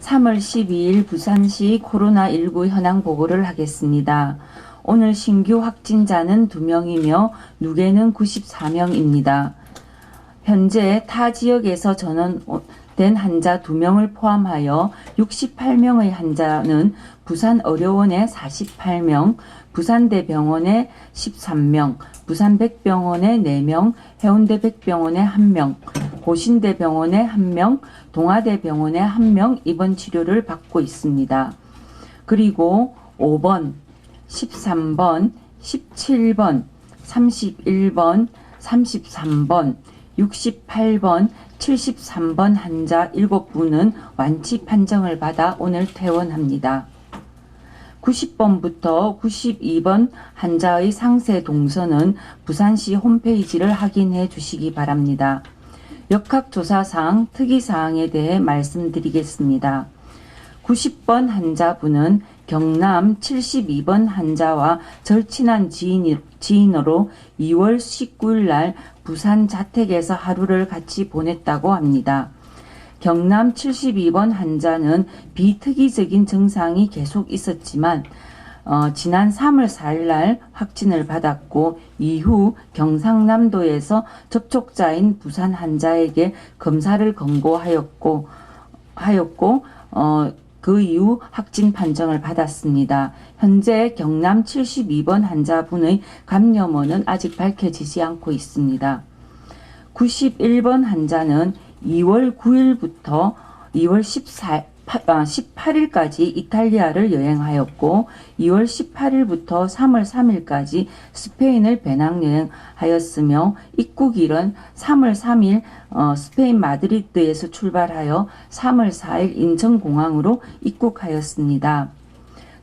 3월 12일 부산시 코로나19 현황 보고를 하겠습니다. 오늘 신규 확진자는 2명이며 누계는 94명입니다. 현재 타 지역에서 전원된 환자 2명을 포함하여 68명의 환자는 부산의료원에 48명, 부산대병원에 13명, 부산백병원에 4명, 해운대백병원에 1명, 고신대병원에 1명, 동아대병원에 1명 입원 치료를 받고 있습니다. 그리고 5번, 13번, 17번, 31번, 33번, 68번, 73번 환자 7분은 완치 판정을 받아 오늘 퇴원합니다. 90번부터 92번 환자의 상세 동선은 부산시 홈페이지를 확인해 주시기 바랍니다. 역학조사상 특이사항에 대해 말씀드리겠습니다. 90번 환자분은 경남 72번 환자와 절친한 지인으로 2월 19일 날 부산 자택에서 하루를 같이 보냈다고 합니다. 경남 72번 환자는 비특이적인 증상이 계속 있었지만 지난 3월 4일 날 확진을 받았고 이후 경상남도에서 접촉자인 부산 환자에게 검사를 권고하였고 그 이후 확진 판정을 받았습니다. 현재 경남 72번 환자분의 감염원은 아직 밝혀지지 않고 있습니다. 91번 환자는 2월 9일부터 2월 18일까지 이탈리아를 여행하였고 2월 18일부터 3월 3일까지 스페인을 배낭여행하였으며 입국일은 3월 3일 스페인 마드리드에서 출발하여 3월 4일 인천공항으로 입국하였습니다.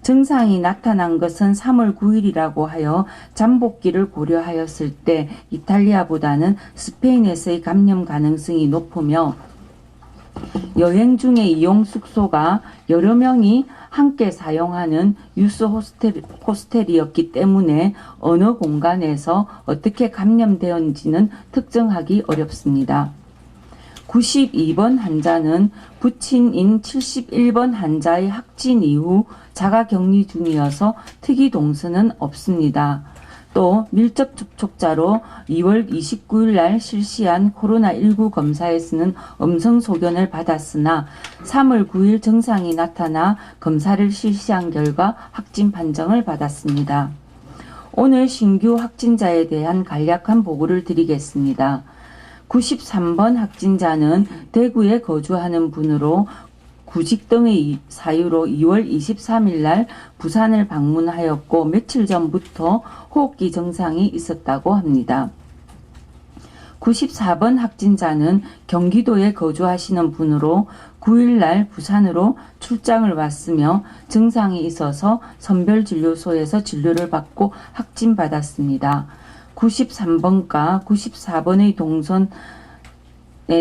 증상이 나타난 것은 3월 9일이라고 하여 잠복기를 고려하였을 때 이탈리아보다는 스페인에서의 감염 가능성이 높으며 여행 중에 이용 숙소가 여러 명이 함께 사용하는 유스 호스텔이었기 때문에 어느 공간에서 어떻게 감염되었는지는 특정하기 어렵습니다. 92번 환자는 부친인 71번 환자의 확진 이후 자가격리 중이어서 특이 동선은 없습니다. 또 밀접 접촉자로 2월 29일 날 실시한 코로나19 검사에서는 음성 소견을 받았으나 3월 9일 증상이 나타나 검사를 실시한 결과 확진 판정을 받았습니다. 오늘 신규 확진자에 대한 간략한 보고를 드리겠습니다. 93번 확진자는 대구에 거주하는 분으로 구직 등의 사유로 2월 23일 날 부산을 방문하였고 며칠 전부터 호흡기 증상이 있었다고 합니다. 94번 확진자는 경기도에 거주하시는 분으로 9일 날 부산으로 출장을 왔으며 증상이 있어서 선별진료소에서 진료를 받고 확진받았습니다. 93번과 94번의 동선에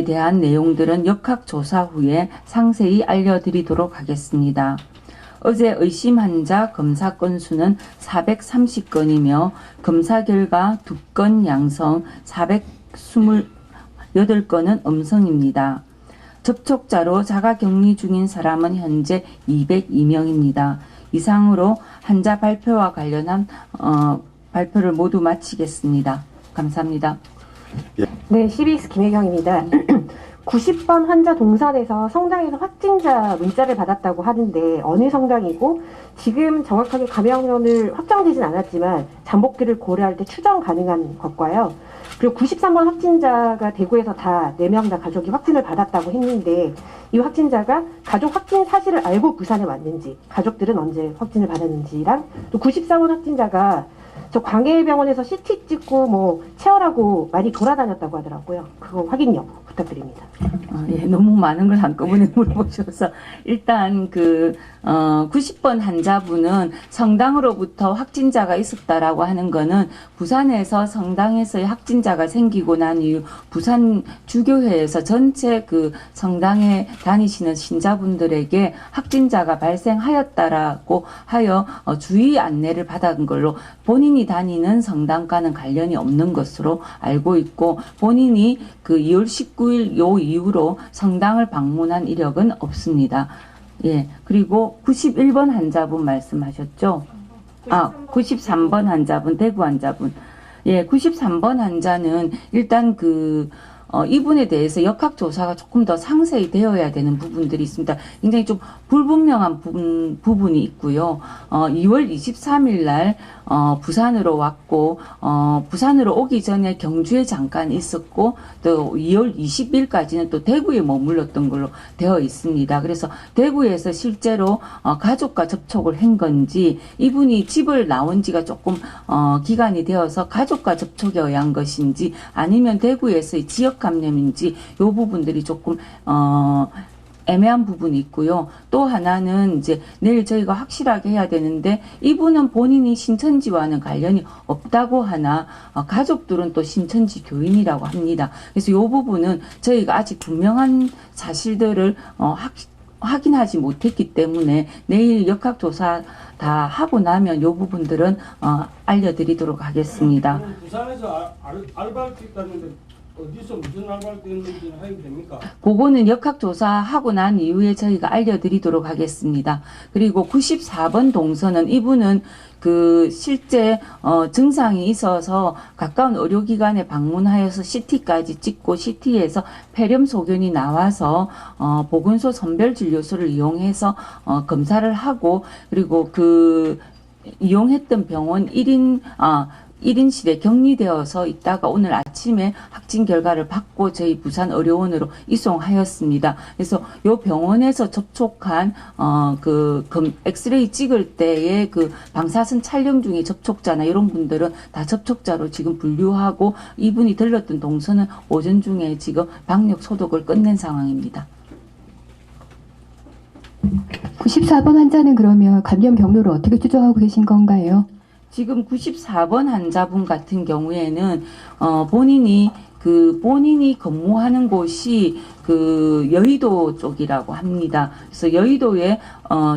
대한 내용들은 역학조사 후에 상세히 알려드리도록 하겠습니다. 어제 의심 환자 검사 건수는 430건이며 검사 결과 2건 양성, 428건은 음성입니다. 접촉자로 자가격리 중인 사람은 현재 202명입니다. 이상으로 환자 발표와 관련한 발표를 모두 마치겠습니다. 감사합니다. 네, CBS 김혜경입니다. 90번 환자 동선에서 성당에서 확진자 문자를 받았다고 하는데 어느 성당이고 지금 정확하게 감염원을 확정되진 않았지만 잠복기를 고려할 때 추정 가능한 것과요. 그리고 93번 확진자가 대구에서 다 4명 다 가족이 확진을 받았다고 했는데 이 확진자가 가족 확진 사실을 알고 부산에 왔는지 가족들은 언제 확진을 받았는지랑 또 94번 확진자가 저 광해병원에서 CT 찍고 체열하고 많이 돌아다녔다고 하더라고요. 그거 확인 여부 부탁드립니다. 예, 너무 많은 걸 한꺼번에 물어보셔서 일단 90번 환자분은 성당으로부터 확진자가 있었다라고 하는 거는 부산에서 성당에서의 확진자가 생기고 난 이후 부산 주교회에서 전체 성당에 다니시는 신자분들에게 확진자가 발생하였다라고 하여 주의 안내를 받은 걸로 본인이 다니는 성당과는 관련이 없는 것으로 알고 있고 본인이 2월 19일 요 이후로 성당을 방문한 이력은 없습니다. 예. 그리고 91번 환자분 말씀하셨죠? 93번 환자분, 대구 환자분. 예, 93번 환자는 일단 이분에 대해서 역학조사가 조금 더 상세히 되어야 되는 부분들이 있습니다. 굉장히 좀 불분명한 부분이 있고요. 2월 23일 날, 부산으로 왔고, 부산으로 오기 전에 경주에 잠깐 있었고, 또 2월 20일까지는 또 대구에 머물렀던 걸로 되어 있습니다. 그래서 대구에서 실제로, 가족과 접촉을 한 건지, 이분이 집을 나온 지가 조금, 기간이 되어서 가족과 접촉에 의한 것인지, 아니면 대구에서의 지역 감염인지, 요 부분들이 조금, 애매한 부분이 있고요. 또 하나는 이제 내일 저희가 확실하게 해야 되는데 이분은 본인이 신천지와는 관련이 없다고 하나 가족들은 또 신천지 교인이라고 합니다. 그래서 이 부분은 저희가 아직 분명한 사실들을 확인하지 못했기 때문에 내일 역학조사 다 하고 나면 이 부분들은 알려드리도록 하겠습니다. 부산에서 알바할 수 있다는데 어디서 무슨 알바를 했는지 하면 됩니까? 그거는 역학조사하고 난 이후에 저희가 알려드리도록 하겠습니다. 그리고 94번 동선은 이분은 실제 증상이 있어서 가까운 의료기관에 방문하여서 CT까지 찍고 CT에서 폐렴 소견이 나와서 보건소 선별진료소를 이용해서 검사를 하고 그리고 이용했던 병원 1인실에 격리되어서 있다가 오늘 아침에 확진 결과를 받고 저희 부산 의료원으로 이송하였습니다. 그래서 요 병원에서 접촉한 엑스레이 찍을 때의 방사선 촬영 중에 접촉자나 이런 분들은 다 접촉자로 지금 분류하고 이분이 들렀던 동선은 오전 중에 지금 방역 소독을 끝낸 상황입니다. 94번 환자는 그러면 감염 경로를 어떻게 추정하고 계신 건가요? 지금 94번 환자분 같은 경우에는 본인이 근무하는 곳이 여의도 쪽이라고 합니다. 그래서 여의도에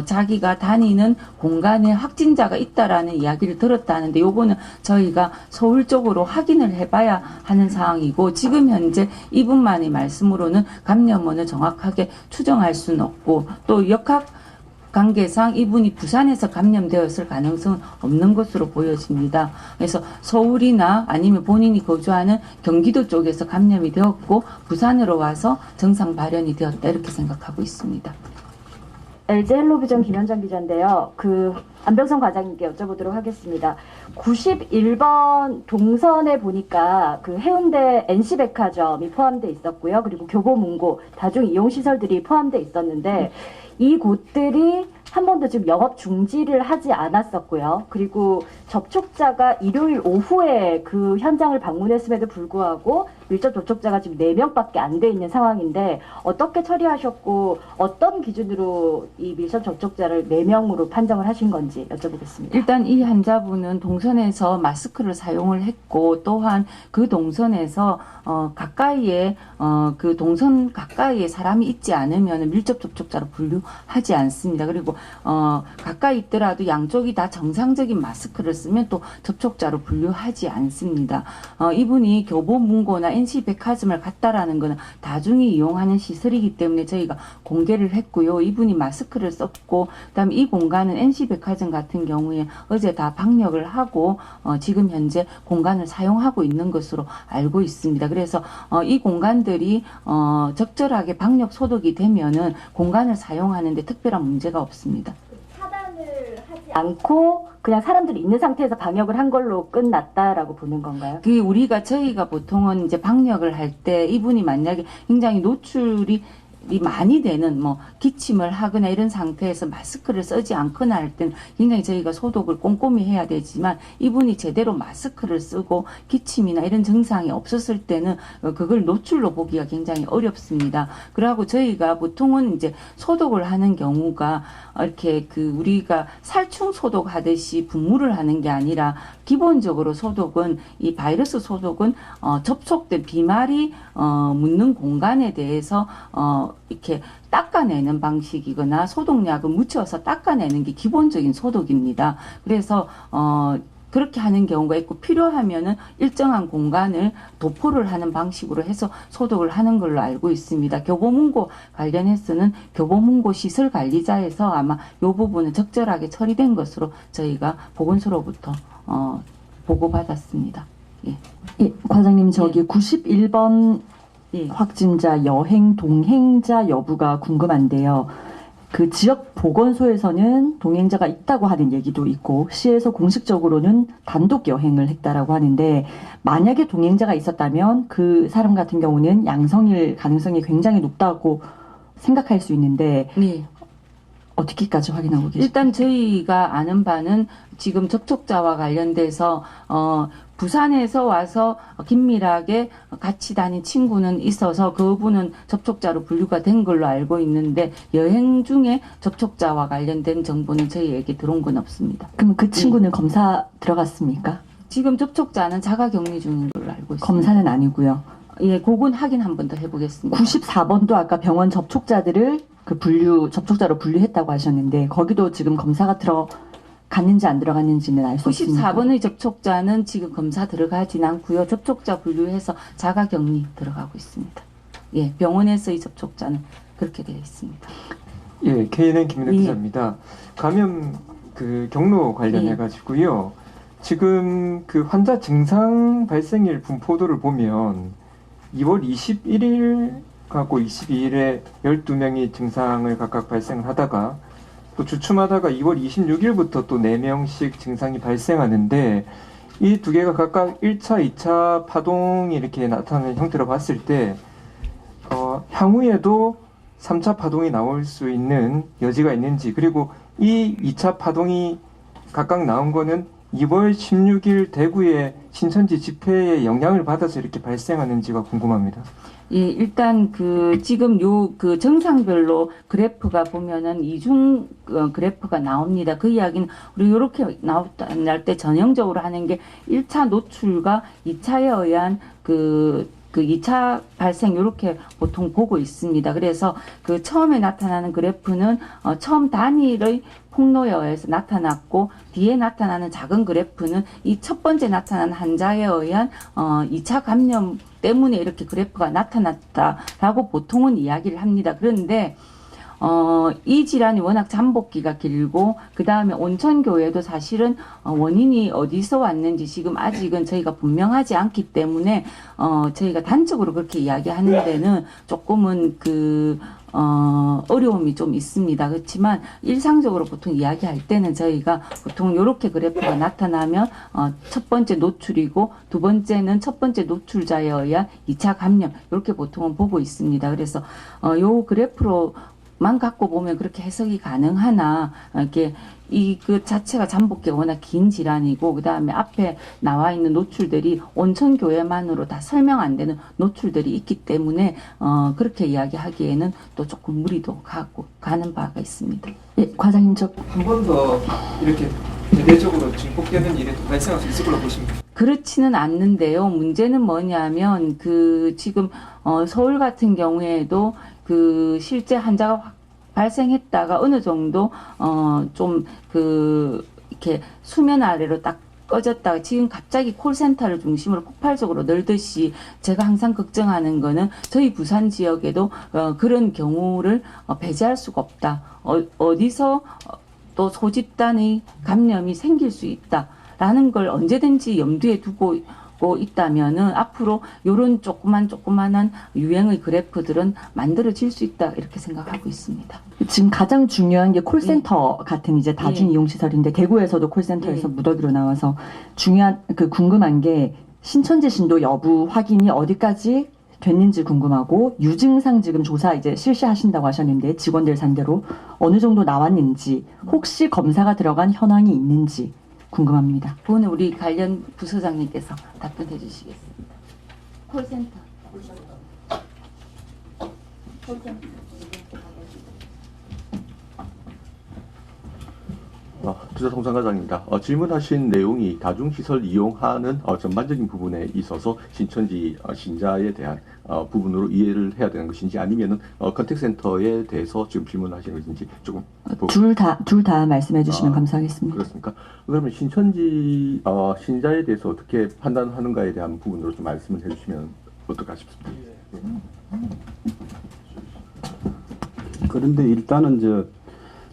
자기가 다니는 공간에 확진자가 있다라는 이야기를 들었다는데 요거는 저희가 서울 쪽으로 확인을 해봐야 하는 상황이고 지금 현재 이분만의 말씀으로는 감염원을 정확하게 추정할 수는 없고 또 역학 관계상 이분이 부산에서 감염되었을 가능성은 없는 것으로 보여집니다. 그래서 서울이나 아니면 본인이 거주하는 경기도 쪽에서 감염이 되었고 부산으로 와서 증상 발현이 되었다 이렇게 생각하고 있습니다. LG 헬로비전 김현정 기자인데요. 안병선 과장님께 여쭤보도록 하겠습니다. 91번 동선에 보니까 해운대 NC백화점이 포함되어 있었고요. 그리고 교보문고 다중이용시설들이 포함되어 있었는데 이 곳들이 한 번도 지금 영업 중지를 하지 않았었고요. 그리고 접촉자가 일요일 오후에 그 현장을 방문했음에도 불구하고 밀접 접촉자가 지금 4명밖에 안 돼 있는 상황인데 어떻게 처리하셨고 어떤 기준으로 이 밀접 접촉자를 4명으로 판정을 하신 건지 여쭤보겠습니다. 일단 이 환자분은 동선에서 마스크를 사용을 했고 또한 그 동선에서 가까이에 동선 가까이에 사람이 있지 않으면 밀접 접촉자로 분류하지 않습니다. 그리고 가까이 있더라도 양쪽이 다 정상적인 마스크를 쓰면 또 접촉자로 분류하지 않습니다. 이분이 교보문고나 NC백화점을 갔다라는 것은 다중이 이용하는 시설이기 때문에 저희가 공개를 했고요. 이분이 마스크를 썼고 그다음에 이 공간은 NC백화점 같은 경우에 어제 다 방역을 하고 지금 현재 공간을 사용하고 있는 것으로 알고 있습니다. 그래서 이 공간들이 적절하게 방역 소독이 되면은 공간을 사용하는데 특별한 문제가 없습니다. 차단을 하지 않고 그냥 사람들이 있는 상태에서 방역을 한 걸로 끝났다라고 보는 건가요? 저희가 보통은 이제 방역을 할 때 이분이 만약에 굉장히 노출이 많이 되는 기침을 하거나 이런 상태에서 마스크를 쓰지 않거나 할 때는 굉장히 저희가 소독을 꼼꼼히 해야 되지만 이분이 제대로 마스크를 쓰고 기침이나 이런 증상이 없었을 때는 그걸 노출로 보기가 굉장히 어렵습니다. 그러고 저희가 보통은 이제 소독을 하는 경우가 이렇게 우리가 살충 소독하듯이 분무를 하는 게 아니라 기본적으로 소독은 이 바이러스 소독은 접촉된 비말이 묻는 공간에 대해서 이렇게 닦아내는 방식이거나 소독약을 묻혀서 닦아내는 게 기본적인 소독입니다. 그래서 그렇게 하는 경우가 있고 필요하면은 일정한 공간을 도포를 하는 방식으로 해서 소독을 하는 걸로 알고 있습니다. 교보문고 관련해서는 교보문고 시설관리자에서 아마 이 부분은 적절하게 처리된 것으로 저희가 보건소로부터 보고받았습니다. 예. 예, 과장님 저기 91번 예. 확진자 여행 동행자 여부가 궁금한데요. 그 지역 보건소에서는 동행자가 있다고 하는 얘기도 있고 시에서 공식적으로는 단독 여행을 했다라고 하는데 만약에 동행자가 있었다면 그 사람 같은 경우는 양성일 가능성이 굉장히 높다고 생각할 수 있는데 네. 어떻게까지 확인하고 계십니까? 일단 저희가 아는 바는 지금 접촉자와 관련돼서 부산에서 와서 긴밀하게 같이 다닌 친구는 있어서 그분은 접촉자로 분류가 된 걸로 알고 있는데 여행 중에 접촉자와 관련된 정보는 저희에게 들어온 건 없습니다. 그럼 그 친구는 검사 들어갔습니까? 지금 접촉자는 자가격리 중인 걸로 알고 있습니다. 검사는 아니고요. 예, 그건 확인 한 번 더 해보겠습니다. 94번도 아까 병원 접촉자들을 그 접촉자로 분류했다고 하셨는데 거기도 지금 검사가 들어갔는지 안 들어갔는지는 알 수 없습니다. 94번의 접촉자는 지금 검사 들어가진 않고요. 접촉자 분류해서 자가격리 들어가고 있습니다. 예, 병원에서의 접촉자는 그렇게 되어 있습니다. 예, KNN 김민혜 예. 기자입니다. 감염 그 경로 관련해 가지고요. 지금 그 환자 증상 발생일 분포도를 보면 2월 21일하고 22일에 12명이 증상을 각각 발생을 하다가 또 주춤하다가 2월 26일부터 또 4명씩 증상이 발생하는데 이 두 개가 각각 1차, 2차 파동이 이렇게 나타나는 형태로 봤을 때 향후에도 3차 파동이 나올 수 있는 여지가 있는지 그리고 이 2차 파동이 각각 나온 거는 2월 16일 대구의 신천지 집회에 영향을 받아서 이렇게 발생하는지가 궁금합니다. 예, 일단 지금 그 정상별로 그래프가 보면은 이중 그래프가 나옵니다. 그 이야기는 우리 이렇게 나올 때 전형적으로 하는 게 1차 노출과 2차에 의한 그 2차 발생 이렇게 보통 보고 있습니다. 그래서 그 처음에 나타나는 그래프는 처음 단일의 폭로에 의해서 나타났고 뒤에 나타나는 작은 그래프는 이 첫 번째 나타난 환자에 의한 2차 감염 때문에 이렇게 그래프가 나타났다라고 보통은 이야기를 합니다. 그런데 이 질환이 워낙 잠복기가 길고 그 다음에 온천교회도 사실은 원인이 어디서 왔는지 지금 아직은 저희가 분명하지 않기 때문에 저희가 단적으로 그렇게 이야기하는 데는 조금은 어려움이 좀 있습니다. 그렇지만 일상적으로 보통 이야기할 때는 저희가 보통 이렇게 그래프가 나타나면 첫 번째 노출이고 두 번째는 첫 번째 노출자에 의한 2차 감염 이렇게 보통은 보고 있습니다. 그래서 요 그래프로만 갖고 보면 그렇게 해석이 가능하나 이렇게 그 자체가 잠복기가 워낙 긴 질환이고 그 다음에 앞에 나와 있는 노출들이 온천교회만으로 다 설명 안 되는 노출들이 있기 때문에 그렇게 이야기하기에는 또 조금 무리도 가는 바가 있습니다. 예, 과장님 한 번 더 이렇게 대대적으로 증폭되는 일이 또 발생할 수 있을 걸로 보십니까? 그렇지는 않는데요. 문제는 뭐냐면 지금 서울 같은 경우에도 실제 환자가 발생했다가 어느 정도 좀 이렇게 수면 아래로 딱 꺼졌다가 지금 갑자기 콜센터를 중심으로 폭발적으로 늘듯이 제가 항상 걱정하는 거는 저희 부산 지역에도 그런 경우를 배제할 수가 없다. 어디서 또 소집단의 감염이 생길 수 있다라는 걸 언제든지 염두에 두고 있다면은 앞으로 이런 조그만한 유행의 그래프들은 만들어질 수 있다 이렇게 생각하고 있습니다. 지금 가장 중요한 게 콜센터 같은 이제 다중 이용 시설인데 대구에서도 콜센터에서 무더기로 나와서 중요한 궁금한 게 신천지 신도 여부 확인이 어디까지 됐는지 궁금하고 유증상 지금 조사 이제 실시하신다고 하셨는데 직원들 상대로 어느 정도 나왔는지 혹시 검사가 들어간 현황이 있는지 궁금합니다. 그거는 우리 관련 부서장님께서 답변해 주시겠습니다. 콜센터. 투자통상과장입니다. 질문하신 내용이 다중시설 이용하는 전반적인 부분에 있어서 신천지 신자에 대한 부분으로 이해를 해야 되는 것인지 아니면은 컨택센터에 대해서 지금 질문하시는 것인지 조금 둘 다 말씀해 주시면 감사하겠습니다. 그렇습니까? 그러면 신천지 신자에 대해서 어떻게 판단하는가에 대한 부분으로 좀 말씀을 해주시면 어떨까 싶습니다. 그런데 일단은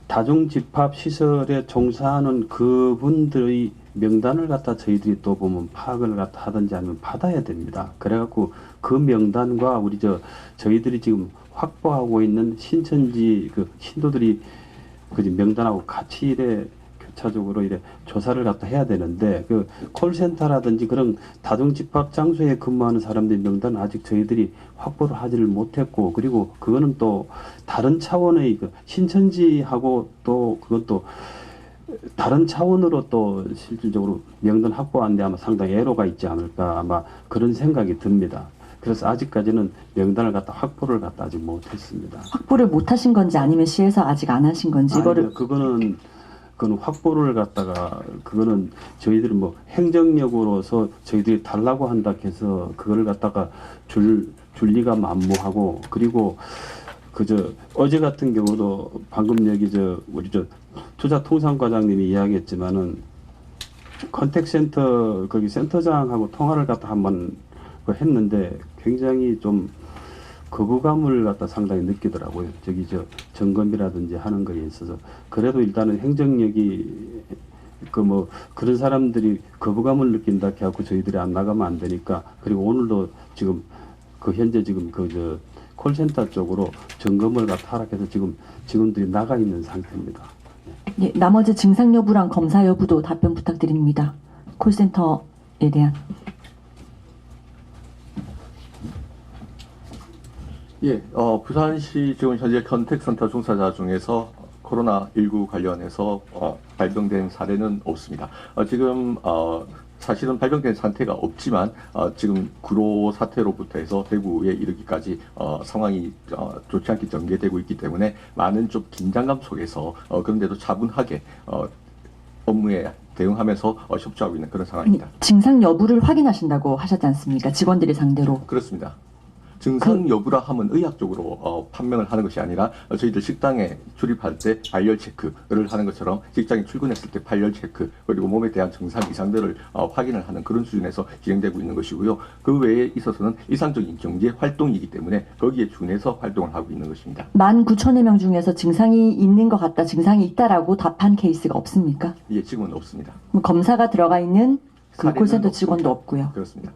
다중집합시설에 종사하는 그분들의 명단을 갖다 저희들이 또 보면 파악을 갖다 하든지 아니면 받아야 됩니다. 그래갖고 그 명단과 저희들이 지금 확보하고 있는 신천지 그 신도들이 그 명단하고 같이 교차적으로 조사를 갖다 해야 되는데 그 콜센터라든지 그런 다중집합 장소에 근무하는 사람들의 명단은 아직 저희들이 확보를 하지를 못했고, 그리고 그거는 또 다른 차원의 신천지하고 또 그것도 다른 차원으로 또 실질적으로 명단 확보하는데 아마 상당히 애로가 있지 않을까 아마 그런 생각이 듭니다. 그래서 아직까지는 명단을 확보를 아직 못했습니다. 확보를 못 하신 건지 아니면 시에서 아직 안 하신 건지 이거를 그거는 확보를 그거는 저희들이 행정력으로서 저희들이 달라고 한다 해서 그거를 줄 리가 만무하고, 그리고 어제 같은 경우도 방금 우리 투자통상과장님이 이야기했지만은 컨택센터 거기 센터장하고 통화를 한번 했는데 굉장히 좀 거부감을 상당히 느끼더라고요. 점검이라든지 하는 거에 있어서. 그래도 일단은 행정력이 그런 사람들이 거부감을 느낀다 해갖고 저희들이 안 나가면 안 되니까. 그리고 오늘도 지금 현재 콜센터 쪽으로 점검을 하락해서 지금 직원들이 나가 있는 상태입니다. 예, 나머지 증상 여부랑 검사 여부도 답변 부탁드립니다. 콜센터에 대한. 예, 부산시 지금 현재 컨택센터 종사자 중에서 코로나19 관련해서 발병된 사례는 없습니다. 지금 사실은 발병된 상태가 없지만 지금 구로 사태로부터 해서 대구에 이르기까지 상황이 좋지 않게 전개되고 있기 때문에 많은 좀 긴장감 속에서 그런데도 차분하게 업무에 대응하면서 협조하고 있는 그런 상황입니다. 증상 여부를 확인하신다고 하셨지 않습니까? 직원들이 상대로. 그렇습니다. 증상 여부라 하면 의학적으로 판명을 하는 것이 아니라 저희들 식당에 출입할 때 발열 체크를 하는 것처럼 직장에 출근했을 때 발열 체크, 그리고 몸에 대한 증상 이상들을 확인을 하는 그런 수준에서 진행되고 있는 것이고요. 그 외에 있어서는 일상적인 경제 활동이기 때문에 거기에 준해서 활동을 하고 있는 것입니다. 19,000여 명 중에서 증상이 있는 것 같다, 증상이 있다라고 답한 케이스가 없습니까? 예, 지금은 없습니다. 검사가 들어가 있는 그 사례는 콜센터 없습니다. 직원도 없고요. 그렇습니다.